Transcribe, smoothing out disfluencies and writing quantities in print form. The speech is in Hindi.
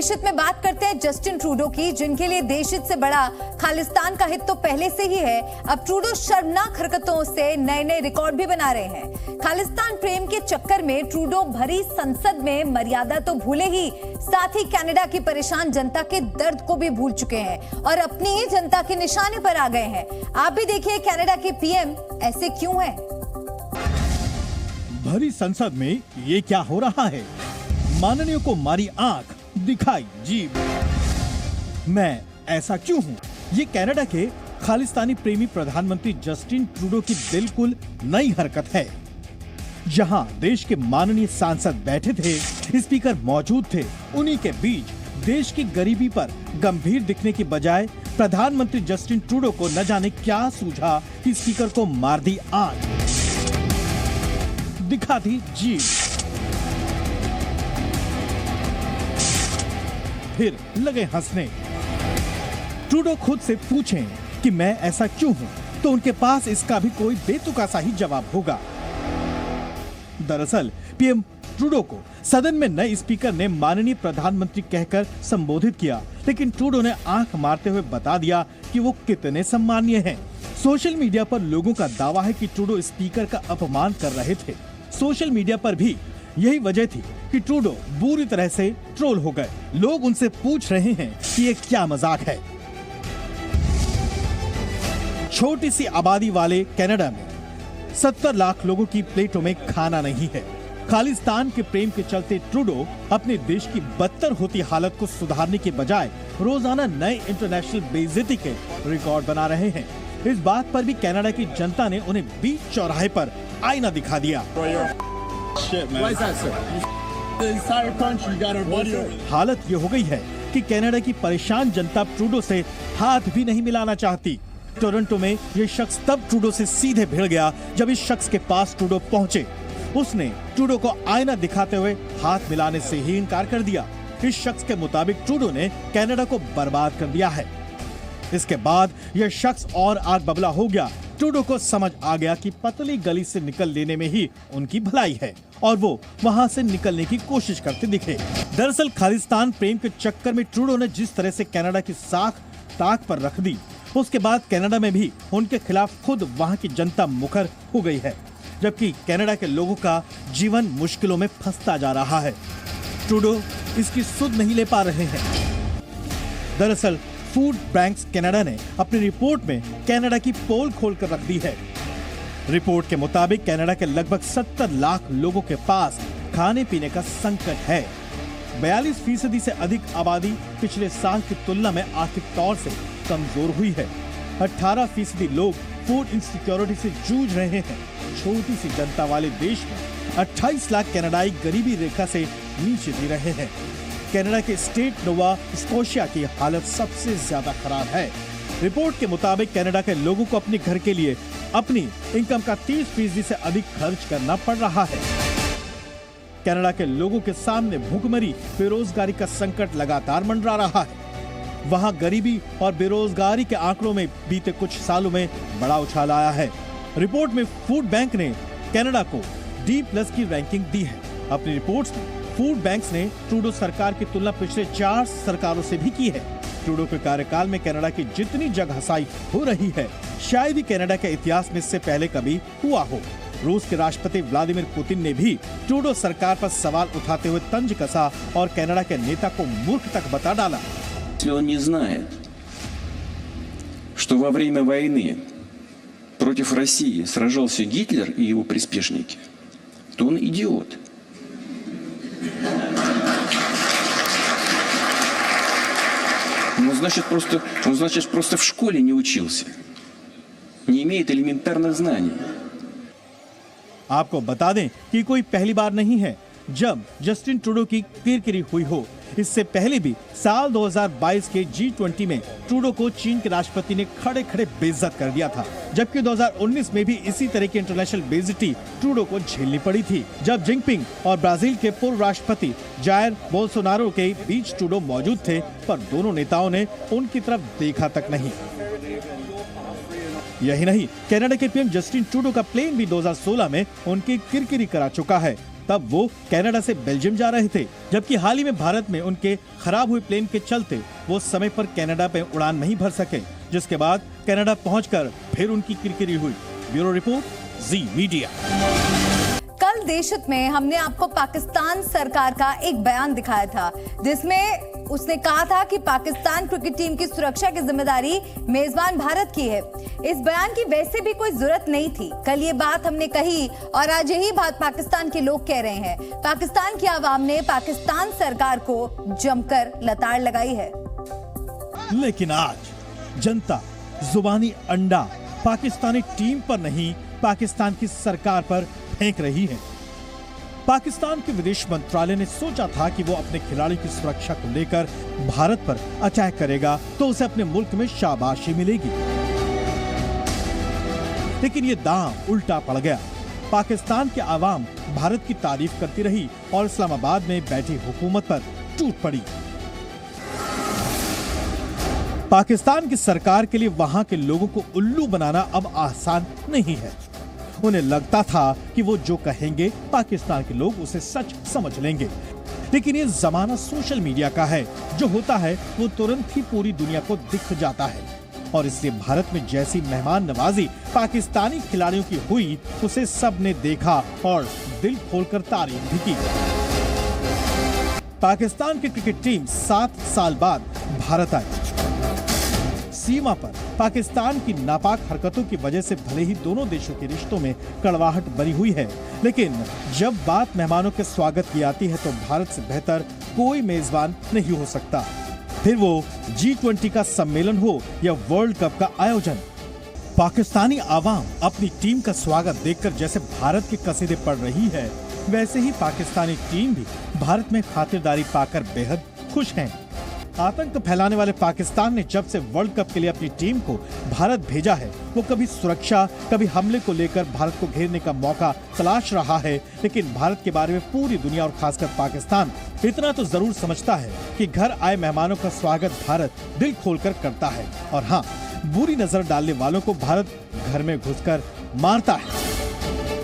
देश हित में बात करते हैं जस्टिन ट्रूडो की, जिनके लिए देश हित से बड़ा खालिस्तान का हित तो पहले से ही है। अब ट्रूडो शर्मनाक हरकतों से नए रिकॉर्ड भी बना रहे हैं। खालिस्तान प्रेम के चक्कर में ट्रूडो भरी संसद में मर्यादा तो भूले ही, साथ ही कनाडा की परेशान जनता के दर्द को भी भूल चुके हैं और अपनी ही जनता के निशाने पर आ गए हैं। आप भी देखिए कनाडा के पीएम ऐसे क्यों हैं। भरी संसद में ये क्या हो रहा है? माननीय को मारी आंख, दिखाई जीभ। मैं ऐसा क्यों हूँ? ये कनाडा के खालिस्तानी प्रेमी प्रधानमंत्री जस्टिन ट्रूडो की बिल्कुल नई हरकत है। जहां देश के माननीय सांसद बैठे थे, स्पीकर मौजूद थे, उन्हीं के बीच देश की गरीबी पर गंभीर दिखने की बजाय प्रधानमंत्री जस्टिन ट्रूडो को न जाने क्या सूझा कि स्पीकर को मार दी आंख, दिखा दी जीभ। फिर लगे हंसने। ट्रूडो खुद से पूछें कि मैं ऐसा क्यों हूं, तो उनके पास इसका भी कोई बेतुका सा ही जवाब होगा। दरअसल पीएम ट्रूडो को सदन में नए स्पीकर ने माननीय प्रधानमंत्री कहकर संबोधित किया, लेकिन ट्रूडो ने आंख मारते हुए बता दिया कि वो कितने सम्मानीय हैं। सोशल मीडिया पर लोगों का दावा है कि ट्रूडो स्पीकर का अपमान कर रहे थे। सोशल मीडिया पर भी यही वजह थी कि ट्रूडो बुरी तरह से ट्रोल हो गए। लोग उनसे पूछ रहे हैं कि ये क्या मजाक है। छोटी सी आबादी वाले कनाडा में 70 लाख लोगों की प्लेटों में खाना नहीं है। खालिस्तान के प्रेम के चलते ट्रूडो अपने देश की बदतर होती हालत को सुधारने के बजाय रोजाना नए इंटरनेशनल बेइज्जती के रिकॉर्ड बना रहे हैं। इस बात पर भी कनाडा की जनता ने उन्हें बीच चौराहे पर आईना दिखा दिया। हालत ये हो गई है कि कनाडा की परेशान जनता ट्रूडो से हाथ भी नहीं मिलाना चाहती। टोरंटो में ये शख्स तब ट्रूडो से सीधे भिड़ गया जब इस शख्स के पास ट्रूडो पहुंचे। उसने ट्रूडो को आईना दिखाते हुए हाथ मिलाने से ही इनकार कर दिया। इस शख्स के मुताबिक ट्रूडो ने कनाडा को बर्बाद कर दिया है। इसके बाद यह शख्स और आग बबला हो गया। ट्रूडो को समझ आ गया कि पतली गली से निकल लेने में ही उनकी भलाई है और वो वहां से निकलने की कोशिश करते दिखे। दरअसल खालिस्तान प्रेम के चक्कर में ट्रूडो ने जिस तरह से कनाडा की साख ताक पर रख दी, उसके बाद कनाडा में भी उनके खिलाफ खुद वहां की जनता मुखर हो गई है, जबकि कनाडा के लोगों का जीवन मुश्किलों में फंसता जा रहा है। ट्रूडो इसकी सुध नहीं ले पा रहे हैं। दरअसल फूड बैंक्स कनाडा ने अपनी रिपोर्ट में कनाडा की पोल खोलकर रख दी है। रिपोर्ट के मुताबिक कनाडा के लगभग 70 लाख लोगों के पास खाने पीने का संकट है। 42% से अधिक आबादी पिछले साल की तुलना में आर्थिक तौर से कमजोर हुई है। 18% लोग फूड इनसिक्योरिटी से जूझ रहे हैं। छोटी सी जनता वाले देश में 28 लाख कनाडाई गरीबी रेखा से नीचे जी रहे हैं। कनाडा के स्टेट नोवा स्कोशिया की हालत सबसे ज्यादा खराब है। रिपोर्ट के मुताबिक कनाडा के लोगों को अपने घर के लिए अपनी इनकम का 30% से अधिक खर्च करना पड़ रहा है। कनाडा के लोगों के सामने भूखमरी, बेरोजगारी का संकट लगातार मंडरा रहा है। वहां गरीबी और बेरोजगारी के आंकड़ों में बीते कुछ सालों में बड़ा उछाल आया है। रिपोर्ट में फूड बैंक ने कनाडा को D+ की रैंकिंग दी है। अपनी रिपोर्ट्स में फूड बैंक्स ने ट्रूडो सरकार की तुलना पिछले 4 सरकारों से भी की है। ट्रूडो के कार्यकाल में कनाडा की जितनी जगहसाई हो रही है, शायद ही कनाडा के इतिहास में इससे पहले कभी हुआ हो। रूस के राष्ट्रपति व्लादिमीर पुतिन ने भी ट्रूडो सरकार पर सवाल उठाते हुए तंज कसा और कनाडा के नेता को मूर्ख तक बता डाला। Он не знает, что во время войны против России сражался Гитлер и его приспешники, то он идиот. Он значит просто в школе не учился, не имеет элементарных знаний. आपको बता दें कि कोई पहली बार नहीं है जब जस्टिन ट्रूडो की किरकिरी हुई हो। इससे पहले भी साल 2022 के G20 में ट्रूडो को चीन के राष्ट्रपति ने खड़े खड़े बेइज्जत कर दिया था, जबकि 2019 में भी इसी तरह की इंटरनेशनल बेइज्जती ट्रूडो को झेलनी पड़ी थी, जब जिनपिंग और ब्राजील के पूर्व राष्ट्रपति जायर बोल्सोनारो के बीच ट्रूडो मौजूद थे, पर दोनों नेताओं ने उनकी तरफ देखा तक नहीं। यही नहीं, कनाडा के पीएम जस्टिन ट्रूडो का प्लेन भी 2016 में उनकी किरकिरी करा चुका है। तब वो कनाडा से बेल्जियम जा रहे थे, जबकि हाल ही में भारत में उनके खराब हुए प्लेन के चलते वो समय पर कनाडा पे उड़ान नहीं भर सके, जिसके बाद कनाडा पहुंचकर फिर उनकी किरकिरी हुई। ब्यूरो रिपोर्ट, जी मीडिया। कल देशहित में हमने आपको पाकिस्तान सरकार का एक बयान दिखाया था, जिसमें उसने कहा था कि पाकिस्तान क्रिकेट टीम की सुरक्षा की जिम्मेदारी मेजबान भारत की है। इस बयान की वैसे भी कोई जरूरत नहीं थी। कल ये बात हमने कही और आज यही बात पाकिस्तान के लोग कह रहे हैं। पाकिस्तान की आवाम ने पाकिस्तान सरकार को जमकर लताड़ लगाई है। लेकिन आज जनता जुबानी अंडा पाकिस्तानी टीम पर नहीं, पाकिस्तान की सरकार पर फेंक रही है। पाकिस्तान के विदेश मंत्रालय ने सोचा था कि वो अपने खिलाड़ी की सुरक्षा को लेकर भारत पर अटैक करेगा तो उसे अपने मुल्क में शाबाशी मिलेगी, लेकिन ये दांव उल्टा पड़ गया। पाकिस्तान के आवाम भारत की तारीफ करती रही और इस्लामाबाद में बैठी हुकूमत पर टूट पड़ी। पाकिस्तान की सरकार के लिए वहां के लोगों को उल्लू बनाना अब आसान नहीं है। उन्हें लगता था कि वो जो कहेंगे पाकिस्तान के लोग उसे सच समझ लेंगे, लेकिन ये जमाना सोशल मीडिया का है। जो होता है वो तुरंत ही पूरी दुनिया को दिख जाता है, और इसलिए भारत में जैसी मेहमान नवाजी पाकिस्तानी खिलाड़ियों की हुई, उसे सबने देखा और दिल खोलकर तारीफ भी की। पाकिस्तान की क्रिकेट टीम 7 साल बाद भारत आई। सीमा पर पाकिस्तान की नापाक हरकतों की वजह से भले ही दोनों देशों के रिश्तों में कड़वाहट बनी हुई है, लेकिन जब बात मेहमानों के स्वागत की आती है तो भारत से बेहतर कोई मेजबान नहीं हो सकता। फिर वो G20 का सम्मेलन हो या वर्ल्ड कप का आयोजन। पाकिस्तानी आवाम अपनी टीम का स्वागत देखकर जैसे भारत की कसीदे पढ़ रही है, वैसे ही पाकिस्तानी टीम भी भारत में खातिरदारी पाकर बेहद खुश हैं। आतंक फैलाने वाले पाकिस्तान ने जब से वर्ल्ड कप के लिए अपनी टीम को भारत भेजा है, वो कभी सुरक्षा कभी हमले को लेकर भारत को घेरने का मौका तलाश रहा है, लेकिन भारत के बारे में पूरी दुनिया और खासकर पाकिस्तान इतना तो जरूर समझता है कि घर आए मेहमानों का स्वागत भारत दिल खोलकर करता है, और हाँ, बुरी नजर डालने वालों को भारत घर में घुसकर मारता है।